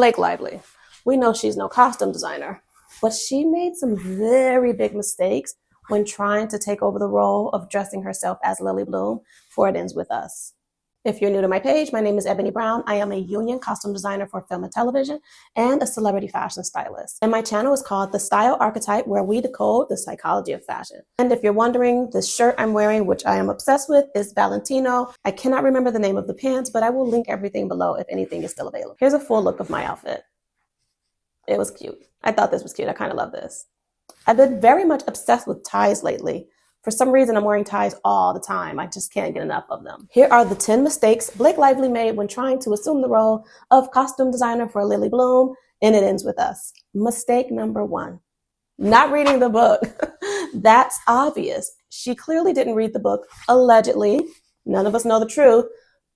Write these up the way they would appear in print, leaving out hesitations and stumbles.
Blake Lively. We know she's no costume designer, but she made some very big mistakes when trying to take over the role of dressing herself as Lily Bloom for It Ends With Us. If you're new to my page, my name is Ebony Brown. I am a union costume designer for film and television and a celebrity fashion stylist. And my channel is called The Style Archetype, where we decode the psychology of fashion. And if you're wondering, the shirt I'm wearing, which I am obsessed with, is Valentino. I cannot remember the name of the pants, but I will link everything below if anything is still available. Here's a full look of my outfit. It was cute. I thought this was cute. I kind of love this. I've been very much obsessed with ties lately. For some reason, I'm wearing ties all the time. I just can't get enough of them. Here are the 10 mistakes Blake Lively made when trying to assume the role of costume designer for Lily Bloom, and It Ends With Us. Mistake number 1, not reading the book. That's obvious. She clearly didn't read the book, allegedly. None of us know the truth.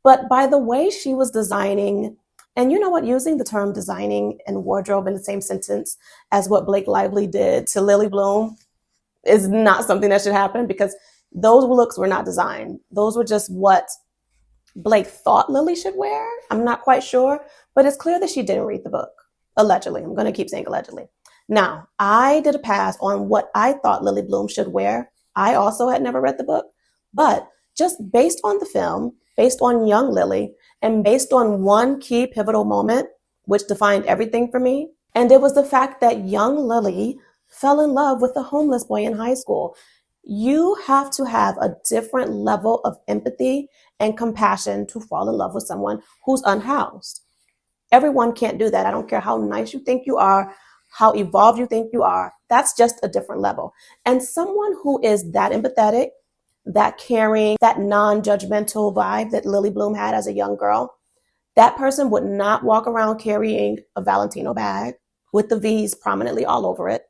But by the way she was designing, and you know what, using the term designing and wardrobe in the same sentence as what Blake Lively did to Lily Bloom is not something that should happen, because those looks were not designed. Those were just what Blake thought Lily should wear. I'm not quite sure, but it's clear that she didn't read the book. Allegedly. I'm going to keep saying allegedly. Now, I did a pass on what I thought Lily Bloom should wear. I also had never read the book, but just based on the film, based on young Lily, and based on one key pivotal moment, which defined everything for me, and it was the fact that young Lily fell in love with a homeless boy in high school. You have to have a different level of empathy and compassion to fall in love with someone who's unhoused. Everyone can't do that. I don't care how nice you think you are, how evolved you think you are. That's just a different level. And someone who is that empathetic, that caring, that non-judgmental vibe that Lily Bloom had as a young girl, that person would not walk around carrying a Valentino bag with the V's prominently all over it.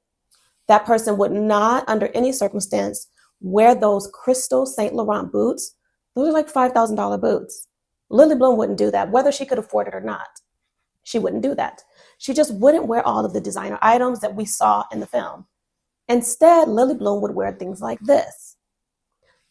That person would not, under any circumstance, wear those crystal Saint Laurent boots. Those are like $5,000 boots. Lily Bloom wouldn't do that, whether she could afford it or not. She wouldn't do that. She just wouldn't wear all of the designer items that we saw in the film. Instead, Lily Bloom would wear things like this.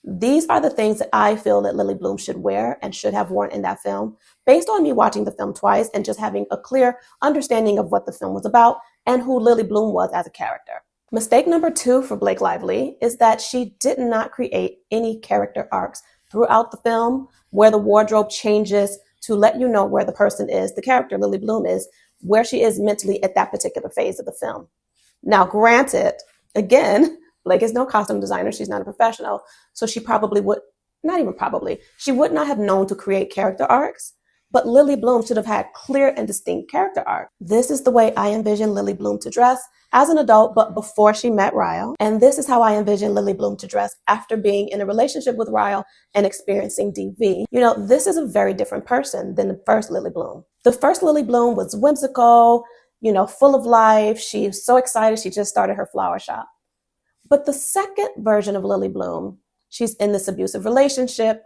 These are the things that I feel that Lily Bloom should wear and should have worn in that film, based on me watching the film twice and just having a clear understanding of what the film was about and who Lily Bloom was as a character. Mistake number 2 for Blake Lively is that she did not create any character arcs throughout the film where the wardrobe changes to let you know where the person is, the character Lily Bloom is, where she is mentally at that particular phase of the film. Now, granted, again, Blake is no costume designer. She's not a professional. So she probably would, not even probably, she would not have known to create character arcs. But Lily Bloom should have had clear and distinct character arc. This is the way I envision Lily Bloom to dress as an adult, but before she met Ryle. And this is how I envision Lily Bloom to dress after being in a relationship with Ryle and experiencing DV. You know, this is a very different person than the first Lily Bloom. The first Lily Bloom was whimsical, you know, full of life. She's so excited. She just started her flower shop. But the second version of Lily Bloom, she's in this abusive relationship.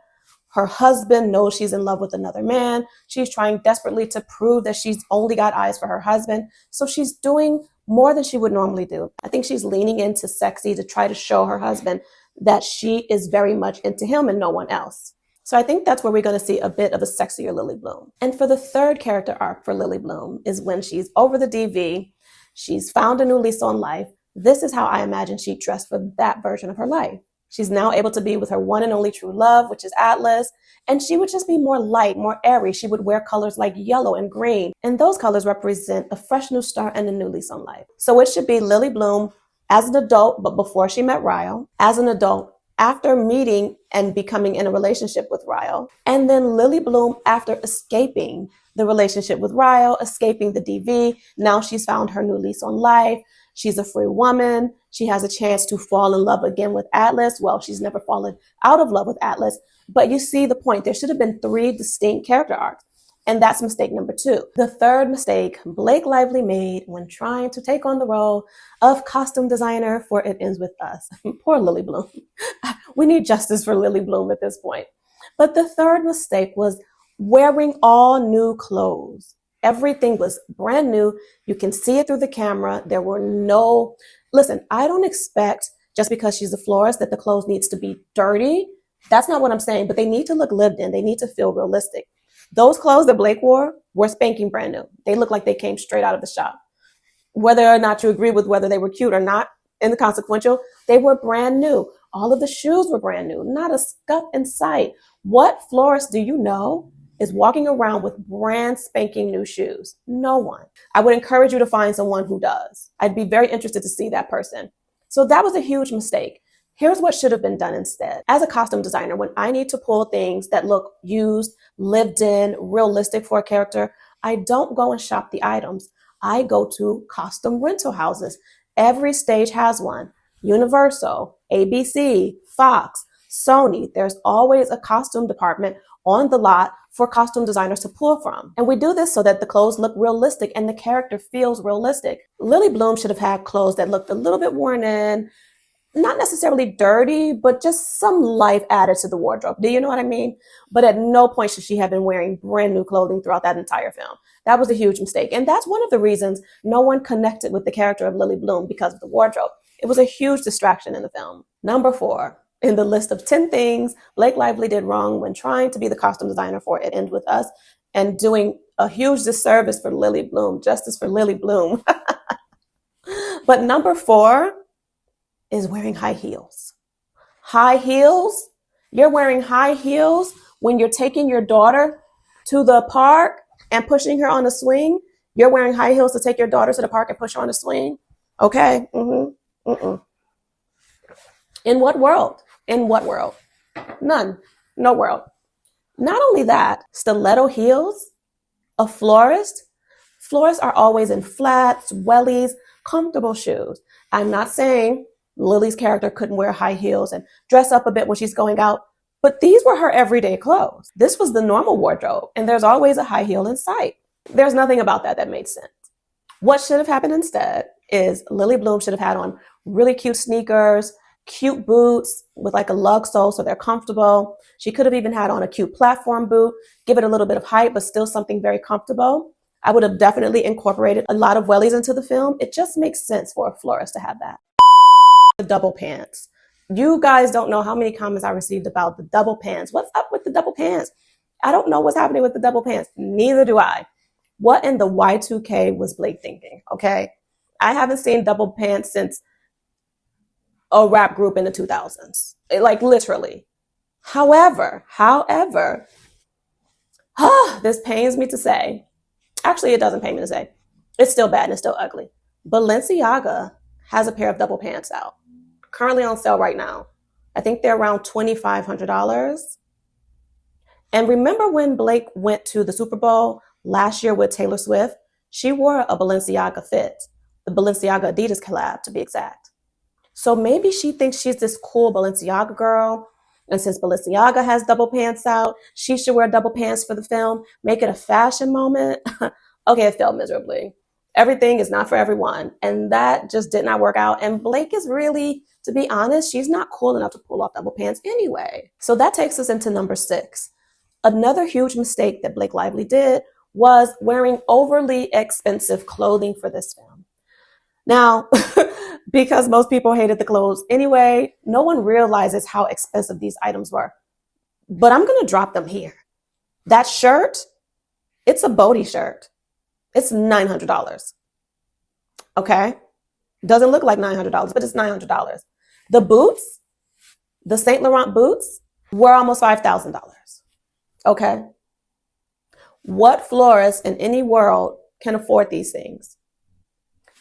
Her husband knows she's in love with another man. She's trying desperately to prove that she's only got eyes for her husband. So she's doing more than she would normally do. I think she's leaning into sexy to try to show her husband that she is very much into him and no one else. So I think that's where we're going to see a bit of a sexier Lily Bloom. And for the third character arc for Lily Bloom is when she's over the DV, she's found a new lease on life. This is how I imagine she dressed for that version of her life. She's now able to be with her one and only true love, which is Atlas. And she would just be more light, more airy. She would wear colors like yellow and green. And those colors represent a fresh new start and a new lease on life. So it should be Lily Bloom as an adult, but before she met Ryle, as an adult, after meeting and becoming in a relationship with Ryle, and then Lily Bloom after escaping the relationship with Ryle, escaping the DV. Now she's found her new lease on life. She's a free woman. She has a chance to fall in love again with Atlas. Well, she's never fallen out of love with Atlas, but you see the point. There should have been 3 distinct character arcs, and that's mistake number 2. The third mistake Blake Lively made when trying to take on the role of costume designer for It Ends With Us. Poor Lily Bloom. We need justice for Lily Bloom at this point. But the third mistake was wearing all new clothes. Everything was brand new. You can see it through the camera. There were no, listen, I don't expect just because she's a florist that the clothes needs to be dirty. That's not what I'm saying, but they need to look lived in. They need to feel realistic. Those clothes that Blake wore were spanking brand new. They looked like they came straight out of the shop. Whether or not you agree with whether they were cute or not in the consequential, they were brand new. All of the shoes were brand new, not a scuff in sight. What florist do you know is walking around with brand spanking new shoes? No one. I would encourage you to find someone who does. I'd be very interested to see that person. So that was a huge mistake. Here's what should have been done instead. As a costume designer, when I need to pull things that look used, lived in, realistic for a character, I don't go and shop the items. I go to costume rental houses. Every stage has one. Universal, ABC, Fox, Sony. There's always a costume department on the lot for costume designers to pull from. And we do this so that the clothes look realistic and the character feels realistic. Lily Bloom should have had clothes that looked a little bit worn in, not necessarily dirty, but just some life added to the wardrobe. Do you know what I mean? But at no point should she have been wearing brand new clothing throughout that entire film. That was a huge mistake. And that's one of the reasons no one connected with the character of Lily Bloom, because of the wardrobe. It was a huge distraction in the film. Number 4, in the list of 10 things Blake Lively did wrong when trying to be the costume designer for It Ends With Us and doing a huge disservice for Lily Bloom, justice for Lily Bloom. But number 4 is wearing high heels. High heels? You're wearing high heels when you're taking your daughter to the park and pushing her on a swing? You're wearing high heels to take your daughter to the park and push her on a swing? Okay. In what world? In what world? None. No world. Not only that, stiletto heels, a florist. Florists are always in flats, wellies, comfortable shoes. I'm not saying Lily's character couldn't wear high heels and dress up a bit when she's going out, but these were her everyday clothes. This was the normal wardrobe, and there's always a high heel in sight. There's nothing about that made sense. What should have happened instead is Lily Bloom should have had on really cute sneakers, cute boots with like a lug sole so they're comfortable. She could have even had on a cute platform boot, give it a little bit of height, but still something very comfortable. I would have definitely incorporated a lot of wellies into the film. It just makes sense for a florist to have that. The double pants. You guys don't know how many comments I received about the double pants. What's up with the double pants? I don't know what's happening with the double pants. Neither do I. What in the Y2K was Blake thinking? Okay. I haven't seen double pants since a rap group in the 2000s. Like literally. However, this pains me to say. Actually, it doesn't pain me to say. It's still bad and it's still ugly. Balenciaga has a pair of double pants out. Currently on sale right now. I think they're around $2,500. And remember when Blake went to the Super Bowl last year with Taylor Swift? She wore a Balenciaga fit, the Balenciaga Adidas collab to be exact. So maybe she thinks she's this cool Balenciaga girl. And since Balenciaga has double pants out, she should wear double pants for the film, make it a fashion moment. Okay, it failed miserably. Everything is not for everyone. And that just did not work out. And Blake is really, to be honest, she's not cool enough to pull off double pants anyway. So that takes us into number 6. Another huge mistake that Blake Lively did was wearing overly expensive clothing for this film. Now, because most people hated the clothes anyway, no one realizes how expensive these items were. But I'm going to drop them here. That shirt, it's a Bodhi shirt. It's $900. Okay? Doesn't look like $900, but it's $900. The boots, the Saint Laurent boots, were almost $5,000. Okay? What florist in any world can afford these things?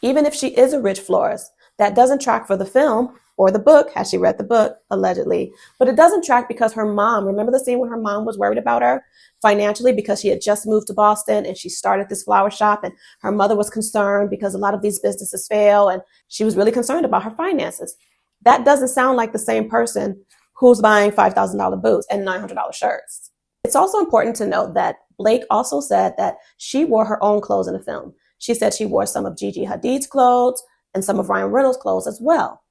Even if she is a rich florist, that doesn't track for the film or the book. Has she read the book? Allegedly. But it doesn't track because her mom, remember the scene when her mom was worried about her financially because she had just moved to Boston and she started this flower shop, and her mother was concerned because a lot of these businesses fail and she was really concerned about her finances. That doesn't sound like the same person who's buying $5,000 boots and $900 shirts. It's also important to note that Blake also said that she wore her own clothes in the film. She said she wore some of Gigi Hadid's clothes and some of Ryan Reynolds' clothes as well.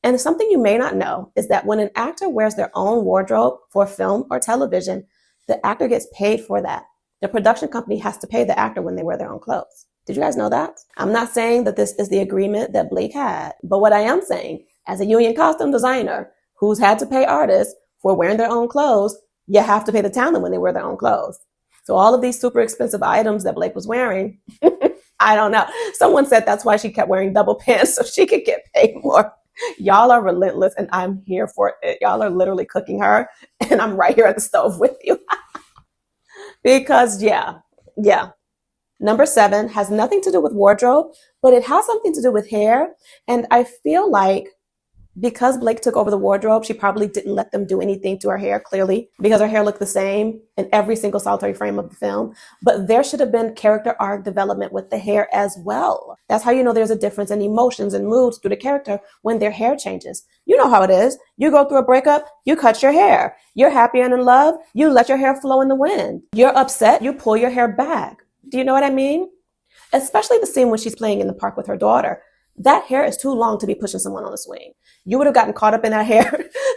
And something you may not know is that when an actor wears their own wardrobe for film or television, the actor gets paid for that. The production company has to pay the actor when they wear their own clothes. Did you guys know that? I'm not saying that this is the agreement that Blake had, but what I am saying, as a union costume designer who's had to pay artists for wearing their own clothes, you have to pay the talent when they wear their own clothes. So all of these super expensive items that Blake was wearing, I don't know. Someone said that's why she kept wearing double pants so she could get paid more. Y'all are relentless and I'm here for it. Y'all are literally cooking her and I'm right here at the stove with you. Because yeah. Number 7 has nothing to do with wardrobe, but it has something to do with hair. And I feel like because Blake took over the wardrobe, she probably didn't let them do anything to her hair, clearly, because her hair looked the same in every single solitary frame of the film. But there should have been character arc development with the hair as well. That's how you know there's a difference in emotions and moods through the character when their hair changes. You know how it is. You go through a breakup, you cut your hair. You're happy and in love, you let your hair flow in the wind. You're upset, you pull your hair back. Do you know what I mean? Especially the scene when she's playing in the park with her daughter. That hair is too long to be pushing someone on a swing. You would have gotten caught up in that hair.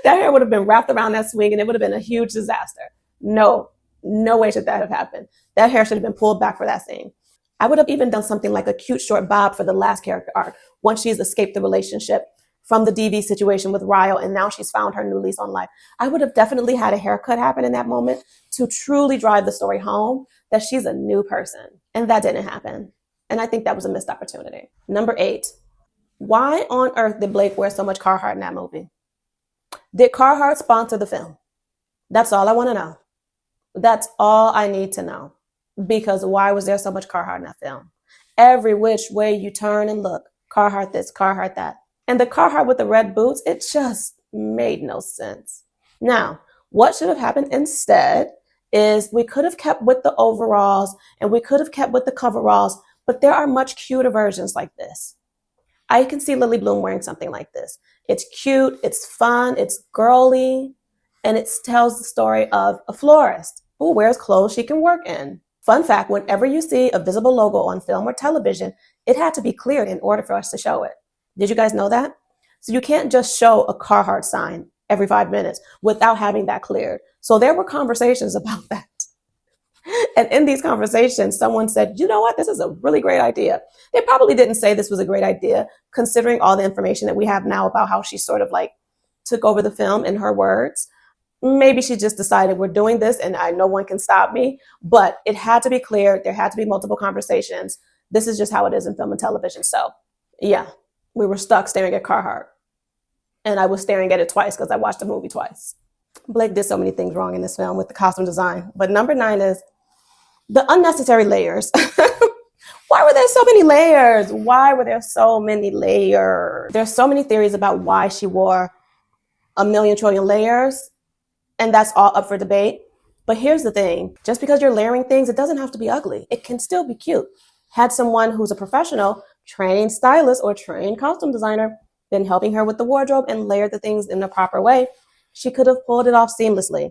That hair would have been wrapped around that swing and it would have been a huge disaster. No way should that have happened. That hair should have been pulled back for that scene. I would have even done something like a cute short bob for the last character arc once she's escaped the relationship from the DV situation with Ryle and now she's found her new lease on life. I would have definitely had a haircut happen in that moment to truly drive the story home that she's a new person. And that didn't happen. And I think that was a missed opportunity. Number 8. Why on earth did Blake wear so much Carhartt in that movie? Did Carhartt sponsor the film? That's all I want to know. That's all I need to know. Because why was there so much Carhartt in that film? Every which way you turn and look, Carhartt this, Carhartt that. And the Carhartt with the red boots, it just made no sense. Now, what should have happened instead is we could have kept with the overalls and we could have kept with the coveralls, but there are much cuter versions like this. I can see Lily Bloom wearing something like this. It's cute, it's fun, it's girly, and it tells the story of a florist who wears clothes she can work in. Fun fact, whenever you see a visible logo on film or television, it had to be cleared in order for us to show it. Did you guys know that? So you can't just show a Carhartt sign every 5 minutes without having that cleared. So there were conversations about that. And in these conversations, someone said, you know what, this is a really great idea. They probably didn't say this was a great idea, considering all the information that we have now about how she sort of like took over the film in her words. Maybe she just decided we're doing this and no one can stop me, but it had to be clear. There had to be multiple conversations. This is just how it is in film and television. So yeah, we were stuck staring at Carhartt. And I was staring at it twice because I watched the movie twice. Blake did so many things wrong in this film with the costume design. But number 9 is the unnecessary layers. Why were there so many layers? Why were there so many layers? There's so many theories about why she wore a million trillion layers, and that's all up for debate. But here's the thing. Just because you're layering things, it doesn't have to be ugly. It can still be cute. Had someone who's a professional, trained stylist or trained costume designer been helping her with the wardrobe and layered the things in the proper way, she could have pulled it off seamlessly.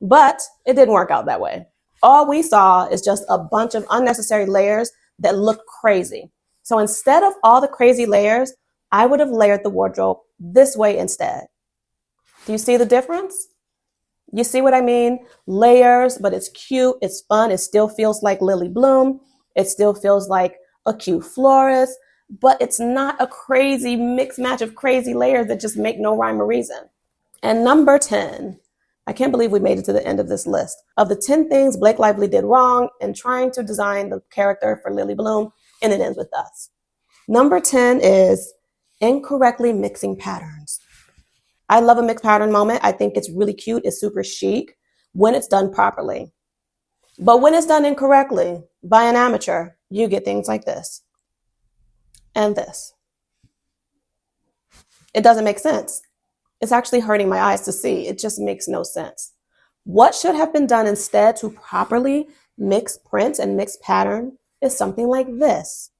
But it didn't work out that way. All we saw is just a bunch of unnecessary layers that looked crazy. So instead of all the crazy layers, I would have layered the wardrobe this way instead. Do you see the difference? You see what I mean? Layers, but it's cute, it's fun, it still feels like Lily Bloom, it still feels like a cute florist, but it's not a crazy mix match of crazy layers that just make no rhyme or reason. And number 10, I can't believe we made it to the end of this list. Of the 10 things Blake Lively did wrong in trying to design the character for Lily Bloom, and it ends with us. Number 10 is incorrectly mixing patterns. I love a mixed pattern moment. I think it's really cute. It's super chic when it's done properly. But when it's done incorrectly by an amateur, you get things like this and this. It doesn't make sense. It's actually hurting my eyes to see. It just makes no sense. What should have been done instead to properly mix prints and mix pattern is something like this.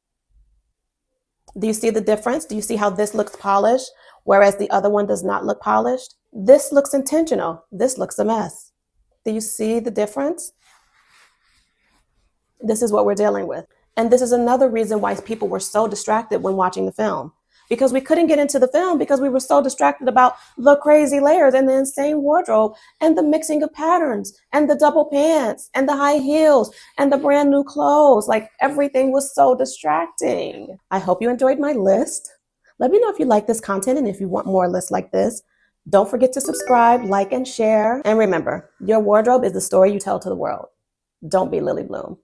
Do you see the difference? Do you see how this looks polished, whereas the other one does not look polished? This looks intentional. This looks a mess. Do you see the difference? This is what we're dealing with. And this is another reason why people were so distracted when watching the film. Because we couldn't get into the film because we were so distracted about the crazy layers and the insane wardrobe and the mixing of patterns and the double pants and the high heels and the brand new clothes. Like everything was so distracting. I hope you enjoyed my list. Let me know if you like this content and if you want more lists like this. Don't forget to subscribe, like, and share. And remember, your wardrobe is the story you tell to the world. Don't be Lily Bloom.